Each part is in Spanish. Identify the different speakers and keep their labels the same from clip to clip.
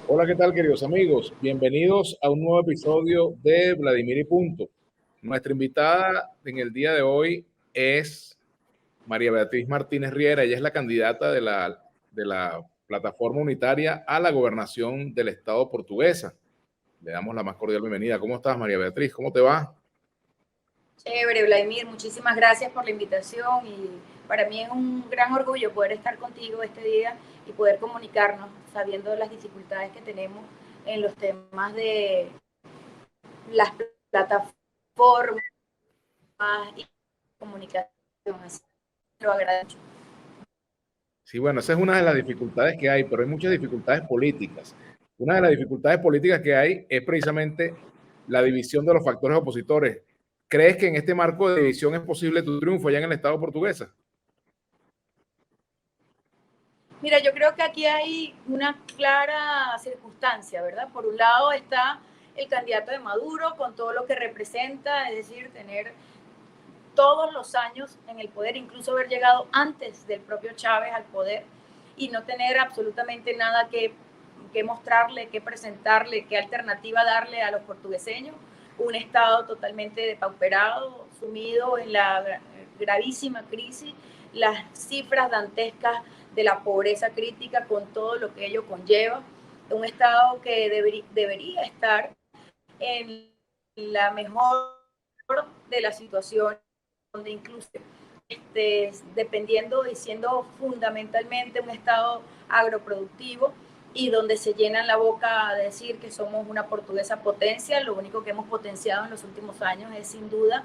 Speaker 1: Hola, ¿qué tal, queridos amigos? Bienvenidos a un nuevo episodio de Vladimir y Punto. Nuestra invitada en el día de hoy es María Beatriz Martínez Riera. Ella es la candidata de la plataforma unitaria a la gobernación del Estado portuguesa. Le damos la más cordial bienvenida. ¿Cómo estás, María Beatriz? ¿Cómo te va?
Speaker 2: Chévere, Vladimir, muchísimas gracias por la invitación y para mí es un gran orgullo poder estar contigo este día y poder comunicarnos sabiendo las dificultades que tenemos en los temas de las plataformas y comunicación. Así que lo agradezco.
Speaker 1: Sí, bueno, esa es una de las dificultades que hay, pero hay muchas dificultades políticas. Una de las dificultades políticas que hay es precisamente la división de los factores opositores. ¿Crees que en este marco de división es posible tu triunfo allá en el Estado portuguesa?
Speaker 2: Mira, yo creo que aquí hay una clara circunstancia, ¿verdad? Por un lado está el candidato de Maduro con todo lo que representa, es decir, tener todos los años en el poder, incluso haber llegado antes del propio Chávez al poder y no tener absolutamente nada que mostrarle, que presentarle, qué alternativa darle a los portugueseños. Un Estado totalmente depauperado, sumido en la gravísima crisis, las cifras dantescas de la pobreza crítica con todo lo que ello conlleva. Un Estado que debería estar en la mejor de las situaciones donde incluso dependiendo y siendo fundamentalmente un estado agroproductivo y donde se llenan la boca a decir que somos una portuguesa potencia, lo único que hemos potenciado en los últimos años es sin duda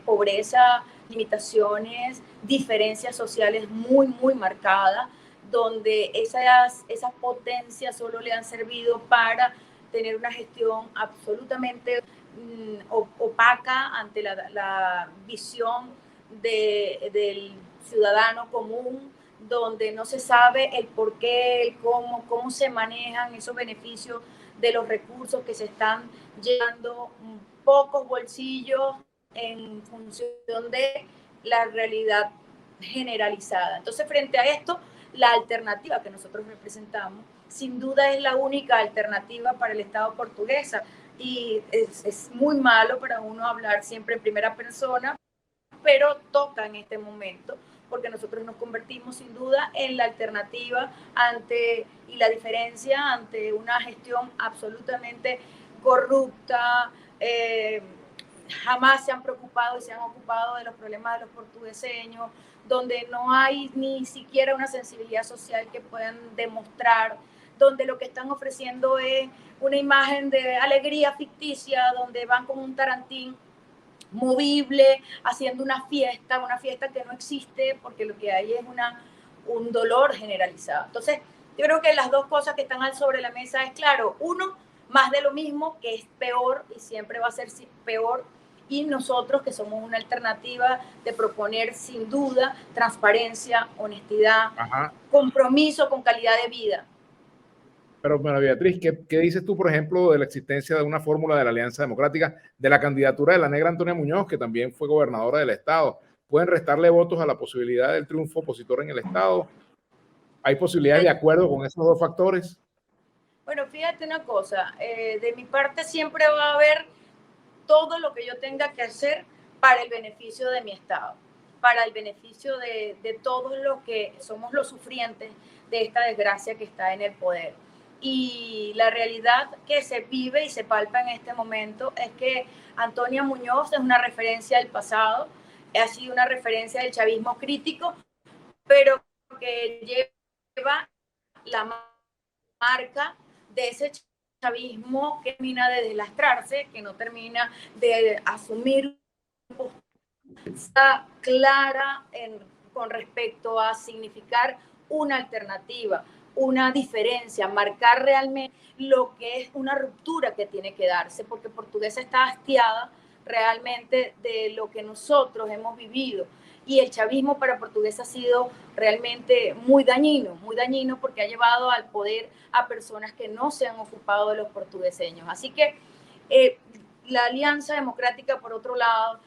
Speaker 2: pobreza, limitaciones, diferencias sociales muy, muy marcadas, donde esas potencias solo le han servido para tener una gestión absolutamente opaca ante la visión del ciudadano común, donde no se sabe el por qué, el cómo se manejan esos beneficios de los recursos que se están llenando pocos bolsillos en función de la realidad generalizada. Entonces, frente a esto, la alternativa que nosotros representamos, sin duda es la única alternativa para el Estado portuguesa y es muy malo para uno hablar siempre en primera persona, pero toca en este momento porque nosotros nos convertimos sin duda en la alternativa ante y la diferencia ante una gestión absolutamente corrupta. Jamás se han preocupado y se han ocupado de los problemas de los portugueseños, donde no hay ni siquiera una sensibilidad social que puedan demostrar, donde lo que están ofreciendo es una imagen de alegría ficticia, donde van con un tarantín movible, haciendo una fiesta que no existe, porque lo que hay es un dolor generalizado. Entonces, yo creo que las dos cosas que están sobre la mesa es, claro, uno, más de lo mismo, que es peor y siempre va a ser peor, y nosotros que somos una alternativa de proponer sin duda transparencia, honestidad,
Speaker 1: Ajá.
Speaker 2: compromiso con calidad de vida.
Speaker 1: Pero, María Beatriz, ¿qué dices tú, por ejemplo, de la existencia de una fórmula de la Alianza Democrática, de la candidatura de la negra Antonia Muñoz, que también fue gobernadora del Estado? ¿Pueden restarle votos a la posibilidad del triunfo opositor en el Estado? ¿Hay posibilidades de acuerdo con esos dos factores?
Speaker 2: Bueno, fíjate una cosa, de mi parte siempre va a haber todo lo que yo tenga que hacer para el beneficio de mi Estado, para el beneficio de todos los que somos los sufrientes de esta desgracia que está en el poder. Y la realidad que se vive y se palpa en este momento es que Antonia Muñoz es una referencia del pasado, ha sido una referencia del chavismo crítico, pero que lleva la marca de ese chavismo que termina de deslastrarse, que no termina de asumir está clara con respecto a significar una alternativa, una diferencia, marcar realmente lo que es una ruptura que tiene que darse, porque Portuguesa está hastiada realmente de lo que nosotros hemos vivido. Y el chavismo para Portuguesa ha sido realmente muy dañino porque ha llevado al poder a personas que no se han ocupado de los portugueseños. Así que la Alianza Democrática, por otro lado,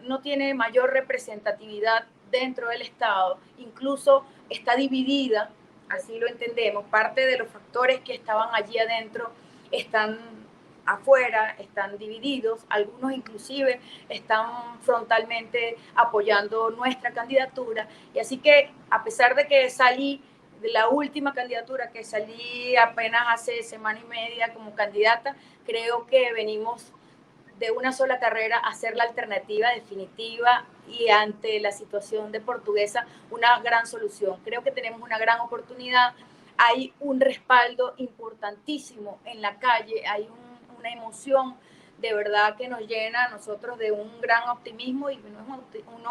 Speaker 2: no tiene mayor representatividad dentro del Estado, incluso está dividida así lo entendemos. Parte de los factores que estaban allí adentro están afuera, están divididos, algunos inclusive están frontalmente apoyando nuestra candidatura. Y así que, a pesar de que salí de la última candidatura, que salí apenas hace semana y media como candidata, creo que venimos de una sola carrera a ser la alternativa definitiva y ante la situación de Portuguesa una gran solución. Creo que tenemos una gran oportunidad, hay un respaldo importantísimo en la calle, hay una emoción de verdad que nos llena a nosotros de un gran optimismo, y no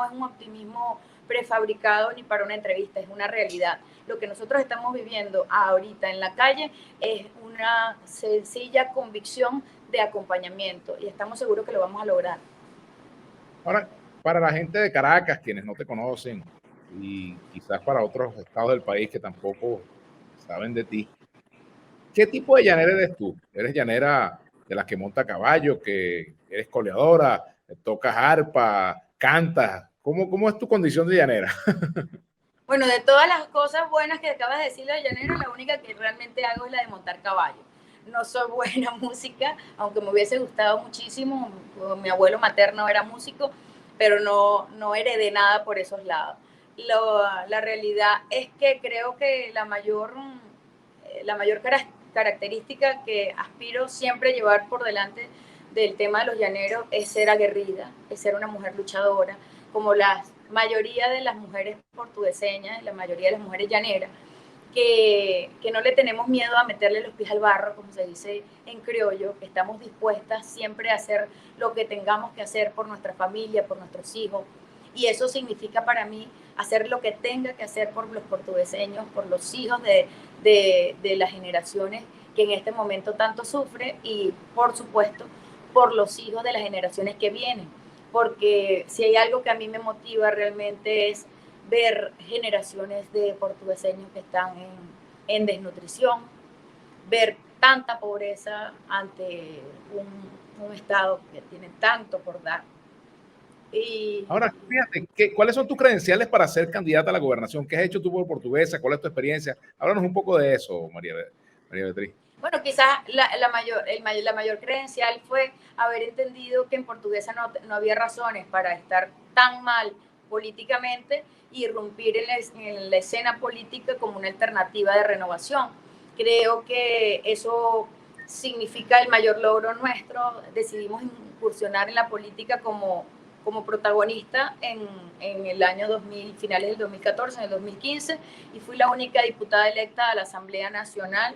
Speaker 2: es un optimismo prefabricado ni para una entrevista, es una realidad. Lo que nosotros estamos viviendo ahorita en la calle es una sencilla convicción de acompañamiento y estamos seguros que lo vamos a lograr.
Speaker 1: Ahora, para la gente de Caracas, quienes no te conocen, y quizás para otros estados del país que tampoco saben de ti, ¿qué tipo de llanera eres tú? ¿Eres llanera de las que monta caballo, que eres coleadora, tocas arpa, cantas? ¿Cómo es tu condición de llanera?
Speaker 2: Bueno, de todas las cosas buenas que acabas de decir la llanera, la única que realmente hago es la de montar caballo. No soy buena música, aunque me hubiese gustado muchísimo. Mi abuelo materno era músico, pero no heredé nada por esos lados. La realidad es que creo que la mayor característica que aspiro siempre llevar por delante del tema de los llaneros es ser aguerrida, es ser una mujer luchadora, como la mayoría de las mujeres portugueseñas, la mayoría de las mujeres llaneras, que no le tenemos miedo a meterle los pies al barro, como se dice en criollo, que estamos dispuestas siempre a hacer lo que tengamos que hacer por nuestra familia, por nuestros hijos. Y eso significa para mí hacer lo que tenga que hacer por los portugueseños, por los hijos de las generaciones que en este momento tanto sufren, y por supuesto por los hijos de las generaciones que vienen. Porque si hay algo que a mí me motiva realmente es ver generaciones de portugueseños que están en desnutrición, ver tanta pobreza ante un Estado que tiene tanto por dar.
Speaker 1: Y ahora, fíjate, ¿cuáles son tus credenciales para ser candidata a la gobernación? ¿Qué has hecho tú por Portuguesa? ¿Cuál es tu experiencia? Háblanos un poco de eso, María Beatriz.
Speaker 2: Bueno, quizás la mayor credencial fue haber entendido que en Portuguesa no había razones para estar tan mal políticamente y irrumpir en la escena política como una alternativa de renovación. Creo que eso significa el mayor logro nuestro. Decidimos incursionar en la política como protagonista en el año 2000, finales del 2014, en el 2015, y fui la única diputada electa a la Asamblea Nacional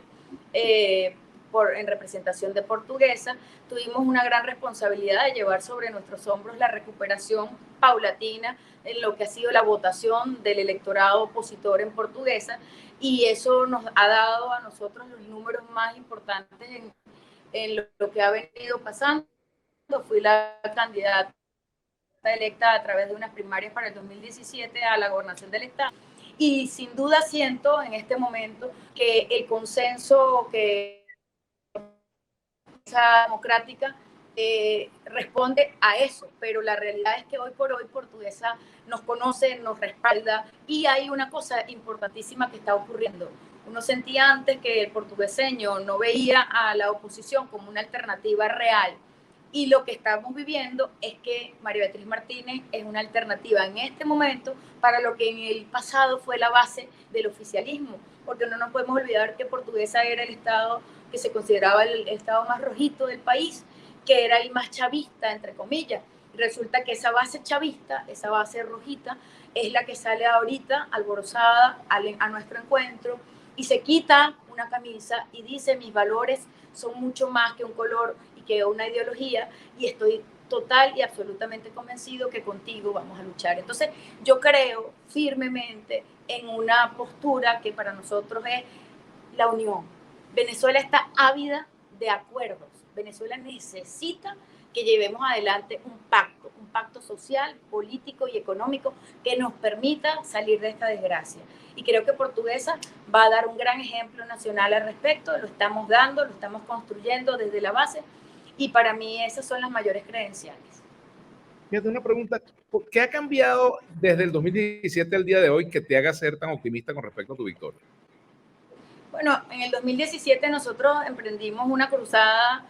Speaker 2: en representación de Portuguesa. Tuvimos una gran responsabilidad de llevar sobre nuestros hombros la recuperación paulatina en lo que ha sido la votación del electorado opositor en Portuguesa, y eso nos ha dado a nosotros los números más importantes en lo que ha venido pasando. Fui la candidata electa a través de unas primarias para el 2017 a la gobernación del Estado. Y sin duda siento en este momento que el consenso que esa democrática responde a eso, pero la realidad es que hoy por hoy Portuguesa nos conoce, nos respalda, y hay una cosa importantísima que está ocurriendo. Uno sentía antes que el portugueseño no veía a la oposición como una alternativa real, y lo que estamos viviendo es que María Beatriz Martínez es una alternativa en este momento para lo que en el pasado fue la base del oficialismo, porque no nos podemos olvidar que Portuguesa era el estado que se consideraba el estado más rojito del país, que era el más chavista, entre comillas. Y resulta que esa base chavista, esa base rojita, es la que sale ahorita alborozada a nuestro encuentro y se quita una camisa y dice: mis valores son mucho más que un color y que una ideología, y estoy total y absolutamente convencido que contigo vamos a luchar. Entonces yo creo firmemente en una postura que para nosotros es la unión. Venezuela está ávida de acuerdos. Venezuela necesita que llevemos adelante un pacto social, político y económico que nos permita salir de esta desgracia. Y creo que Portuguesa va a dar un gran ejemplo nacional al respecto. Lo estamos dando, lo estamos construyendo desde la base, y para mí esas son las mayores credenciales.
Speaker 1: Fíjate, una pregunta: ¿qué ha cambiado desde el 2017 al día de hoy que te haga ser tan optimista con respecto a tu victoria?
Speaker 2: Bueno, en el 2017 nosotros emprendimos una cruzada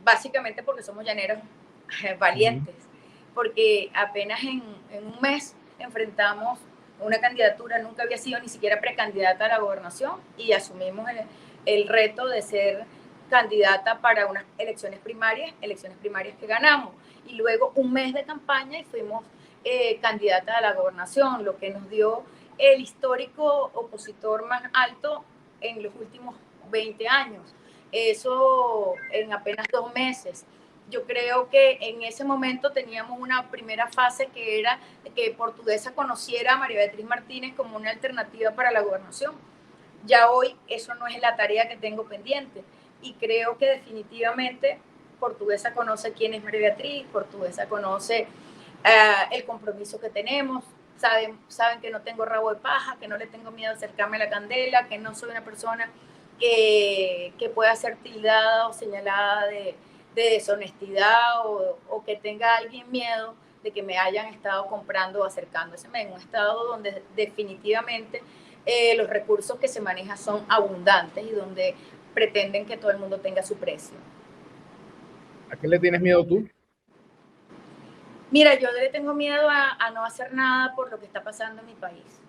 Speaker 2: básicamente porque somos llaneros valientes, porque apenas en un mes enfrentamos una candidatura, nunca había sido ni siquiera precandidata a la gobernación y asumimos el reto de ser candidata para unas elecciones primarias que ganamos. Y luego un mes de campaña y fuimos candidata a la gobernación, lo que nos dio el histórico opositor más alto en los últimos 20 años. Eso en apenas 2 meses. Yo creo que en ese momento teníamos una primera fase que era que Portuguesa conociera a María Beatriz Martínez como una alternativa para la gobernación. Ya hoy eso no es la tarea que tengo pendiente y creo que definitivamente Portuguesa conoce quién es María Beatriz, Portuguesa conoce el compromiso que tenemos, saben que no tengo rabo de paja, que no le tengo miedo a acercarme a la candela, que no soy una persona que pueda ser tildada o señalada de deshonestidad o que tenga alguien miedo de que me hayan estado comprando o acercándose en un estado donde definitivamente los recursos que se manejan son abundantes y donde pretenden que todo el mundo tenga su precio.
Speaker 1: ¿A qué le tienes miedo tú?
Speaker 2: Mira, yo le tengo miedo a no hacer nada por lo que está pasando en mi país.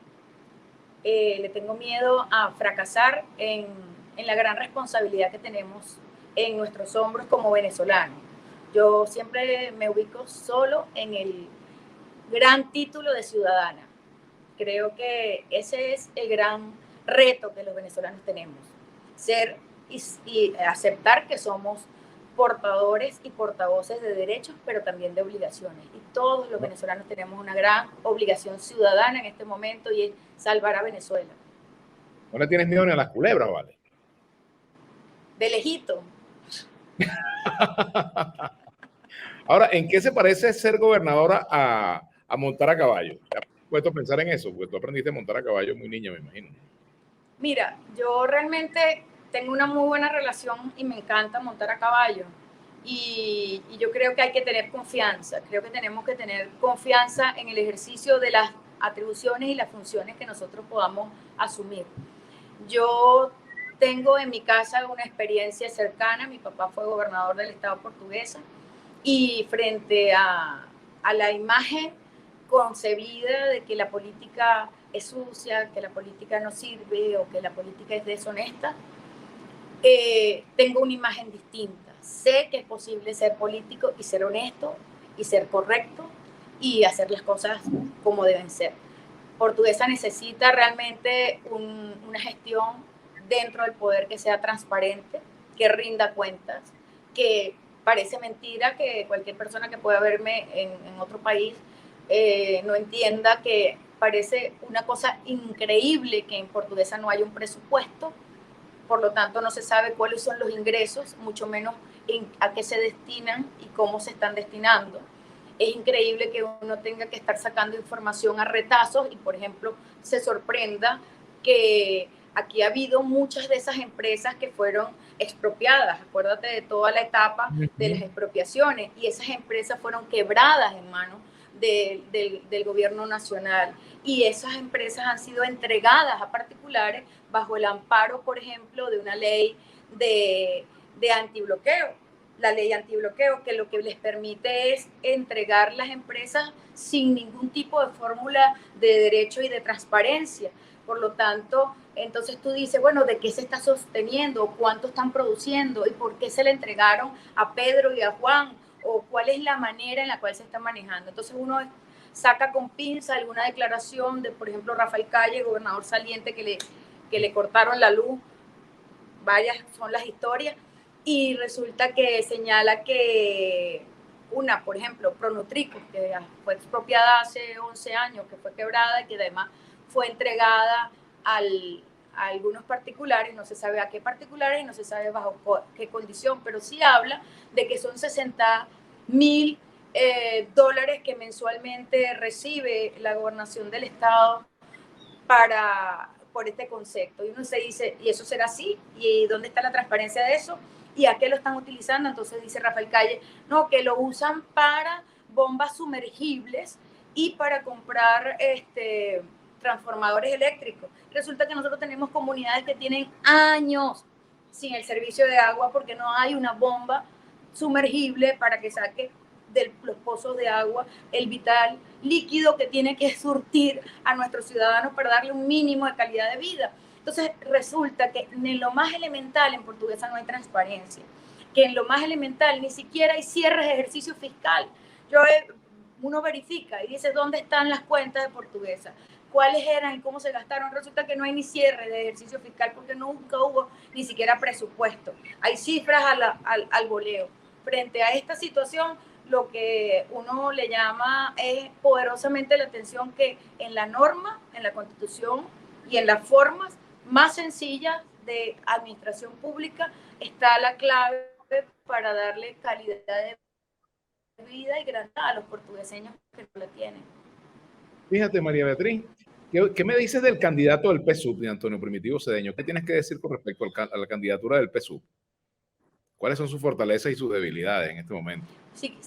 Speaker 2: Le tengo miedo a fracasar en la gran responsabilidad que tenemos en nuestros hombros como venezolanos. Yo siempre me ubico solo en el gran título de ciudadana. Creo que ese es el gran reto que los venezolanos tenemos. Ser y aceptar que somos portadores y portavoces de derechos, pero también de obligaciones. Y todos los venezolanos tenemos una gran obligación ciudadana en este momento y es salvar a Venezuela.
Speaker 1: No le tienes miedo ni a las culebras, ¿vale?
Speaker 2: De lejito.
Speaker 1: Ahora, ¿en qué se parece ser gobernadora a montar a caballo? ¿Te has puesto a pensar en eso? Porque tú aprendiste a montar a caballo muy niña, me imagino.
Speaker 2: Mira, yo realmente tengo una muy buena relación y me encanta montar a caballo. Y yo creo que hay que tener confianza. Creo que tenemos que tener confianza en el ejercicio de las atribuciones y las funciones que nosotros podamos asumir. Yo tengo en mi casa una experiencia cercana. Mi papá fue gobernador del estado Portuguesa y frente a la imagen concebida de que la política es sucia, que la política no sirve o que la política es deshonesta, tengo una imagen distinta. Sé que es posible ser político y ser honesto y ser correcto y hacer las cosas como deben ser. Portuguesa necesita realmente una gestión dentro del poder que sea transparente, que rinda cuentas, que parece mentira que cualquier persona que pueda verme en otro país no entienda que parece una cosa increíble que en Portuguesa no haya un presupuesto, por lo tanto no se sabe cuáles son los ingresos, mucho menos a qué se destinan y cómo se están destinando. Es increíble que uno tenga que estar sacando información a retazos y, por ejemplo, se sorprenda que aquí ha habido muchas de esas empresas que fueron expropiadas. Acuérdate de toda la etapa de las expropiaciones y esas empresas fueron quebradas en manos del gobierno nacional y esas empresas han sido entregadas a particulares bajo el amparo, por ejemplo, de una ley de antibloqueo. La ley antibloqueo, que lo que les permite es entregar las empresas sin ningún tipo de fórmula de derecho y de transparencia. Por lo tanto, entonces tú dices, bueno, ¿de qué se está sosteniendo? ¿Cuánto están produciendo? ¿Y por qué se le entregaron a Pedro y a Juan? ¿O cuál es la manera en la cual se está manejando? Entonces uno saca con pinza alguna declaración de, por ejemplo, Rafael Calle, gobernador saliente, que le cortaron la luz. Varias son las historias. Y resulta que señala que una, por ejemplo, Pronutrico, que fue expropiada hace 11 años, que fue quebrada y que además fue entregada a algunos particulares, no se sabe a qué particulares y no se sabe bajo qué condición, pero sí habla de que son 60,000 dólares que mensualmente recibe la gobernación del estado por este concepto. Y uno se dice, ¿y eso será así? ¿Y dónde está la transparencia de eso? ¿Y a qué lo están utilizando? Entonces dice Rafael Calle, no, que lo usan para bombas sumergibles y para comprar transformadores eléctricos. Resulta que nosotros tenemos comunidades que tienen años sin el servicio de agua porque no hay una bomba sumergible para que saque de los pozos de agua el vital líquido que tiene que surtir a nuestros ciudadanos para darle un mínimo de calidad de vida. Entonces resulta que en lo más elemental en Portuguesa no hay transparencia, que en lo más elemental ni siquiera hay cierres de ejercicio fiscal. Uno verifica y dice dónde están las cuentas de Portuguesa, cuáles eran y cómo se gastaron. Resulta que no hay ni cierre de ejercicio fiscal porque nunca hubo ni siquiera presupuesto. Hay cifras al voleo. Frente a esta situación, lo que uno le llama es poderosamente la atención que en la norma, en la Constitución y en las formas más sencillas de administración pública está la clave para darle calidad de vida y grandeza a los portugueseños que no la tienen.
Speaker 1: Fíjate, María Beatriz, ¿qué me dices del candidato del PSUV, de Antonio Primitivo Cedeño? ¿Qué tienes que decir con respecto a la candidatura del PSUV? ¿Cuáles son sus fortalezas y sus debilidades en este momento?
Speaker 2: Sí.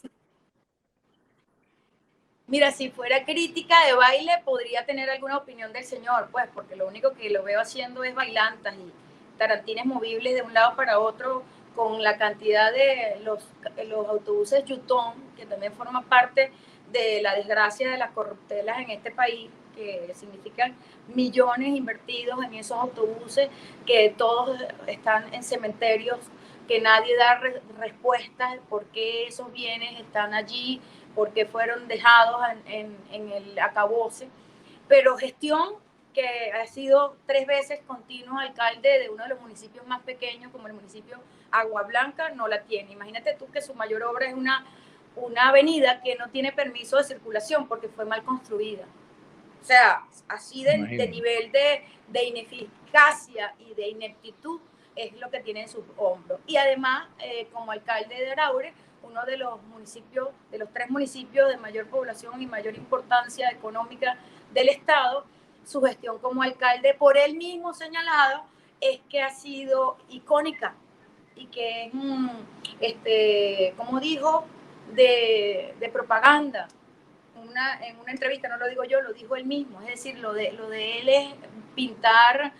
Speaker 2: Mira, si fuera crítica de baile, podría tener alguna opinión del señor, pues, porque lo único que lo veo haciendo es bailantas y tarantines movibles de un lado para otro, con la cantidad de los autobuses Yutón, que también forman parte de la desgracia de las corruptelas en este país, que significan millones invertidos en esos autobuses, que todos están en cementerios, que nadie da respuestas de por qué esos bienes están allí, por qué fueron dejados en el acabose. Pero gestión que ha sido 3 veces continuo alcalde de uno de los municipios más pequeños, como el municipio Agua Blanca, no la tiene. Imagínate tú que su mayor obra es una avenida que no tiene permiso de circulación porque fue mal construida. O sea, así de nivel de ineficacia y de ineptitud es lo que tiene en sus hombros. Y además, como alcalde de Araure, uno de los municipios, de los 3 municipios de mayor población y mayor importancia económica del Estado, su gestión como alcalde, por él mismo señalado, es que ha sido icónica y que es, como dijo, de propaganda. En una entrevista, no lo digo yo, lo dijo él mismo, es decir, lo de él es pintar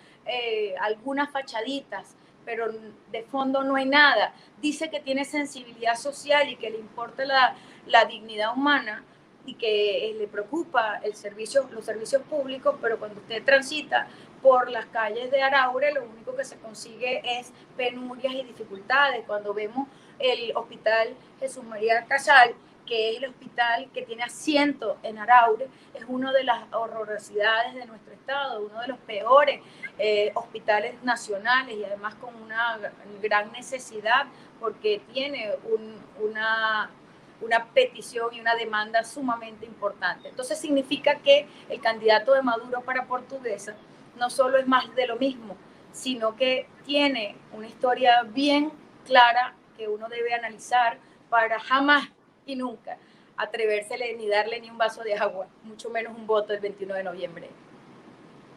Speaker 2: algunas fachaditas, pero de fondo no hay nada. Dice que tiene sensibilidad social y que le importa la dignidad humana y que le preocupa los servicios públicos, pero cuando usted transita por las calles de Araure, lo único que se consigue es penurias y dificultades. Cuando vemos el hospital Jesús María Casal, que es el hospital que tiene asiento en Araure, es una de las horrorosidades de nuestro estado, uno de los peores hospitales nacionales y además con una gran necesidad porque tiene una petición y una demanda sumamente importante. Entonces significa que el candidato de Maduro para Portuguesa no solo es más de lo mismo, sino que tiene una historia bien clara que uno debe analizar para jamás y nunca atrevérsele ni darle ni un vaso de agua, mucho menos un voto el 21 de noviembre.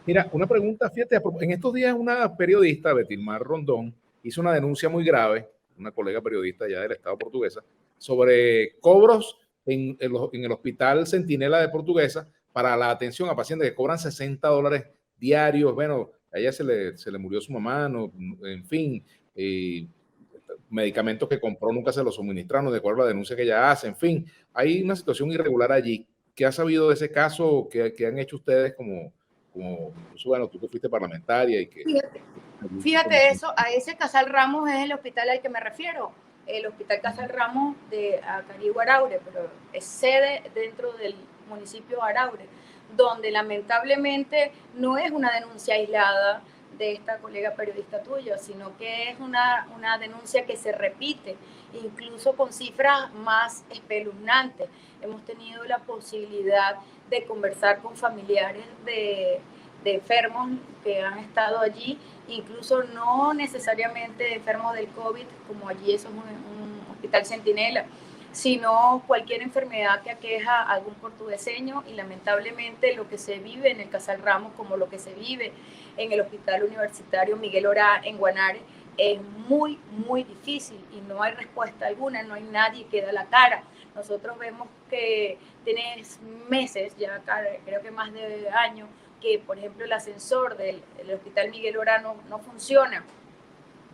Speaker 1: Mira, una pregunta, fíjate, en estos días una periodista, Betilmar Rondón, hizo una denuncia muy grave, una colega periodista ya del Estado portuguesa, sobre cobros en el Hospital Centinela de Portuguesa para la atención a pacientes que cobran $60 diarios. Bueno, a ella se le murió su mamá, no, en fin, medicamentos que compró nunca se los suministraron, de acuerdo a la denuncia que ella hace, en fin, hay una situación irregular allí. ¿Qué ha sabido de ese caso? ¿Qué han hecho ustedes como incluso, bueno, tú que fuiste parlamentaria y que...
Speaker 2: Fíjate eso, a ese Casal Ramos es el hospital al que me refiero, el Hospital Casal Ramos de Acarigua, Araure, pero es sede dentro del municipio Araure, donde lamentablemente no es una denuncia aislada de esta colega periodista tuya, sino que es una denuncia que se repite, incluso con cifras más espeluznantes. Hemos tenido la posibilidad de conversar con familiares de enfermos que han estado allí, incluso no necesariamente de enfermos del COVID, como allí eso es un hospital Centinela, sino cualquier enfermedad que aqueja a algún portugueseño, y lamentablemente lo que se vive en el Casal Ramos, como lo que se vive en el Hospital Universitario Miguel Orá en Guanare, es muy, muy difícil y no hay respuesta alguna, no hay nadie que da la cara. Nosotros vemos que tienes meses, ya creo que más de años, que, por ejemplo, el ascensor del Hospital Miguel Ora no funciona,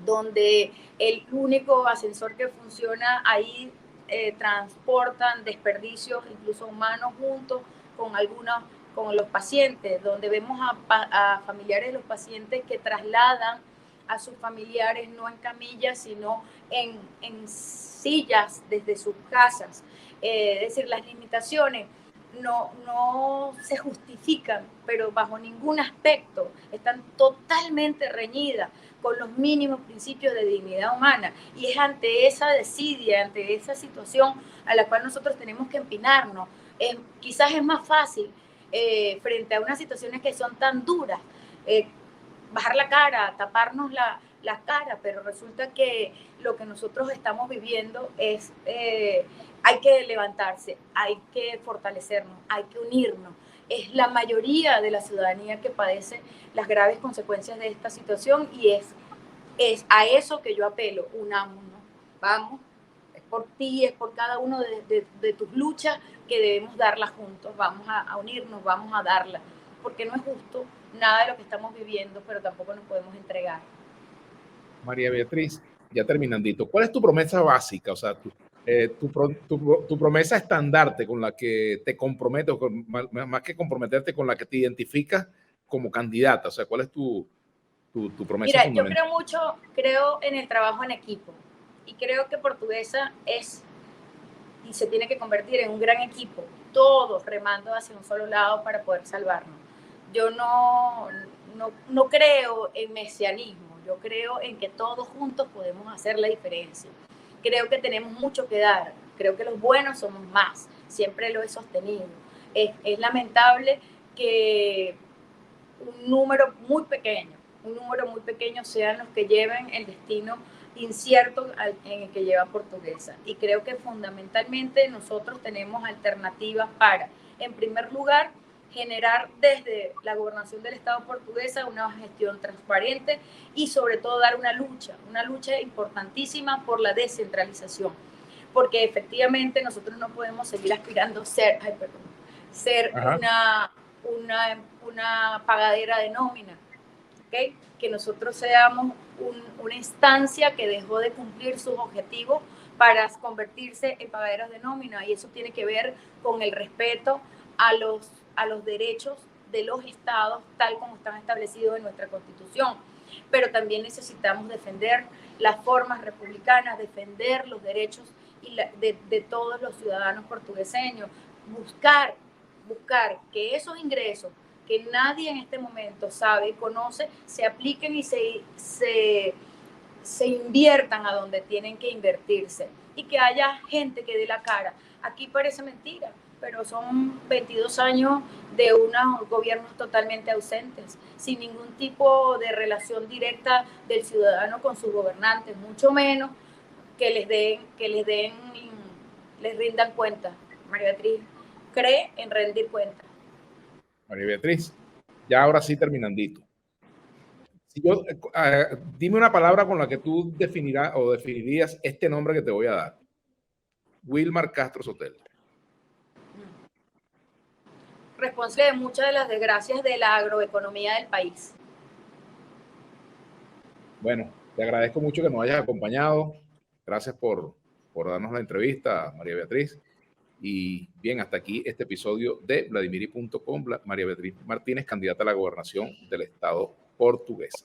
Speaker 2: donde el único ascensor que funciona ahí transportan desperdicios, incluso humanos, junto con los pacientes, donde vemos a familiares de los pacientes que trasladan a sus familiares no en camillas, sino en sillas desde sus casas. Es decir, las limitaciones no se justifican, pero bajo ningún aspecto están totalmente reñidas con los mínimos principios de dignidad humana. Y es ante esa desidia, ante esa situación a la cual nosotros tenemos que empinarnos. Quizás es más fácil, frente a unas situaciones que son tan duras, bajar la cara, taparnos la cara, pero resulta que lo que nosotros estamos viviendo es, hay que levantarse, hay que fortalecernos, hay que unirnos. Es la mayoría de la ciudadanía que padece las graves consecuencias de esta situación y es a eso que yo apelo, unámonos, vamos, es por ti, es por cada uno de tus luchas que debemos darlas juntos, vamos a unirnos, vamos a darlas, porque no es justo nada de lo que estamos viviendo, pero tampoco nos podemos entregar.
Speaker 1: María Beatriz, ya terminandito, ¿cuál es tu promesa básica? O sea, tu promesa estandarte con la que te comprometes, más que comprometerte, con la que te identificas como candidata. O sea, ¿cuál es tu promesa fundamental?
Speaker 2: Mira, yo creo en el trabajo en equipo y creo que Portuguesa es y se tiene que convertir en un gran equipo, todos remando hacia un solo lado para poder salvarnos. Yo no creo en mesianismo, yo creo en que todos juntos podemos hacer la diferencia. Creo que tenemos mucho que dar, creo que los buenos somos más, siempre lo he sostenido. Es lamentable que un número muy pequeño sean los que lleven el destino incierto en el que lleva Portuguesa. Y creo que fundamentalmente nosotros tenemos alternativas para, en primer lugar, generar desde la gobernación del Estado Portuguesa una gestión transparente y sobre todo dar una lucha importantísima por la descentralización, porque efectivamente nosotros no podemos seguir aspirando a ser una pagadera de nómina, ¿okay? Que nosotros seamos una instancia que dejó de cumplir sus objetivos para convertirse en pagaderos de nómina, y eso tiene que ver con el respeto a los derechos de los estados tal como están establecidos en nuestra Constitución. Pero también necesitamos defender las formas republicanas, defender los derechos de todos los ciudadanos portugueseños, buscar que esos ingresos que nadie en este momento sabe, conoce, se apliquen y se inviertan a donde tienen que invertirse y que haya gente que dé la cara. Aquí parece mentira, pero son 22 años de unos gobiernos totalmente ausentes, sin ningún tipo de relación directa del ciudadano con sus gobernantes, mucho menos que les rindan cuenta. María Beatriz cree en rendir cuenta.
Speaker 1: María Beatriz, ya ahora sí terminandito. Si yo, dime una palabra con la que tú definirás o definirías este nombre que te voy a dar. Wilmar Castro Sotelo.
Speaker 2: Responsable de muchas de las desgracias de la agroeconomía del país.
Speaker 1: Bueno, te agradezco mucho que nos hayas acompañado. Gracias por darnos la entrevista, María Beatriz. Y bien, hasta aquí este episodio de Vladimiri.com. María Beatriz Martínez, candidata a la gobernación del Estado Portuguesa.